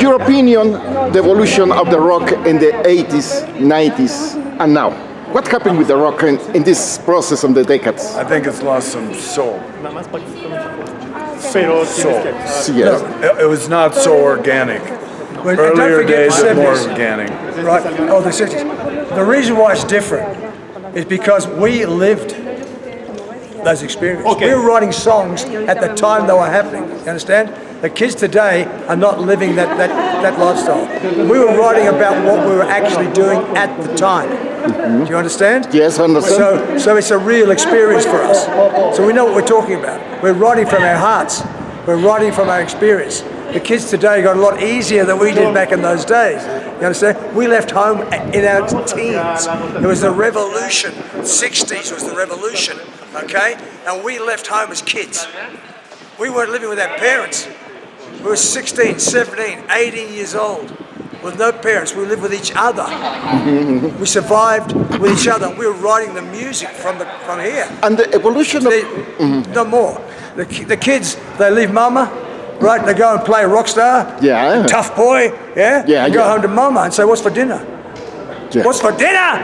your opinion, the evolution of the rock in the 80s, 90s, and now? What happened with the rock in this process of the decades? I think it's lost some soul. Soul. Yes. It was not so organic. Earlier days were more organic. Right? Oh, the 60s. The reason why it's different is because we lived those experiences. Okay. We were writing songs at the time they were happening. You understand? The kids today are not living that lifestyle. We were writing about what we were actually doing at the time. Do you understand? Yes, I understand. So it's a real experience for us. So we know what we're talking about. We're writing from our hearts. We're writing from our experience. The kids today got a lot easier than we did back in those days. You understand? We left home in our teens. It was the revolution. 60s was the revolution, okay? And we left home as kids. We weren't living with our parents. We were 16, 17, 18 years old with no parents. We lived with each other. We survived with each other. We were writing the music from here. And the evolution of... No more. The kids, they leave mama, right? They go and play rock star. Yeah. Tough boy, yeah? Yeah, And go yeah. home to mama and say, what's for dinner? Yeah. What's for dinner?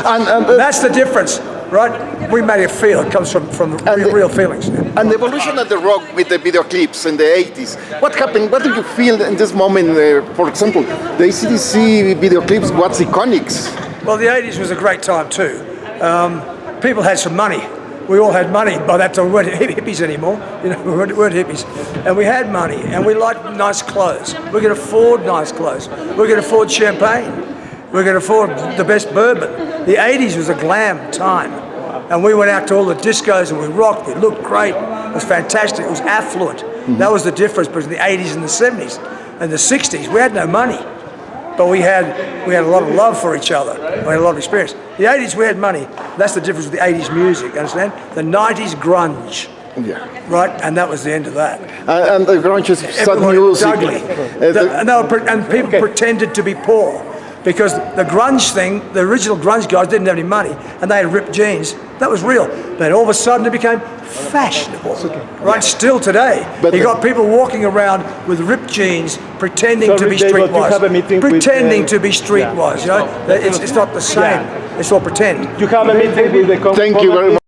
and That's the difference, right? We made it feel. It comes from real feelings. And the evolution of the rock with the video clips in the 80s. What happened? What do you feel in this moment? For example, the AC/DC video clips, what's iconic? Well, the 80s was a great time too. People had some money. We all had money. By that time, we weren't hippies anymore. You know, we weren't hippies. And we had money, and we liked nice clothes. We could afford nice clothes. We could afford champagne. We could afford the best bourbon. The 80s was a glam time. And we went out to all the discos and we rocked. We looked great. It was fantastic. It was affluent. That was the difference between the 80s and the 70s. And the 60s, we had no money. But we had a lot of love for each other. We had a lot of experience. The 80s, we had money. That's the difference with the 80s music, understand? The 90s, grunge. Yeah. Right? And that was the end of that. And the grunge is sad Everyone was music. ugly. And people pretended to be poor. Because the grunge thing, the original grunge guys didn't have any money, and they had ripped jeans. That was real. But all of a sudden it became fashionable. Right? Still today. But you got people walking around with ripped jeans, pretending to be David, you streetwise. have a meeting Pretending with, to be streetwise. You know? It's not the same. It's all pretend. You have a meeting with the Thank you very much.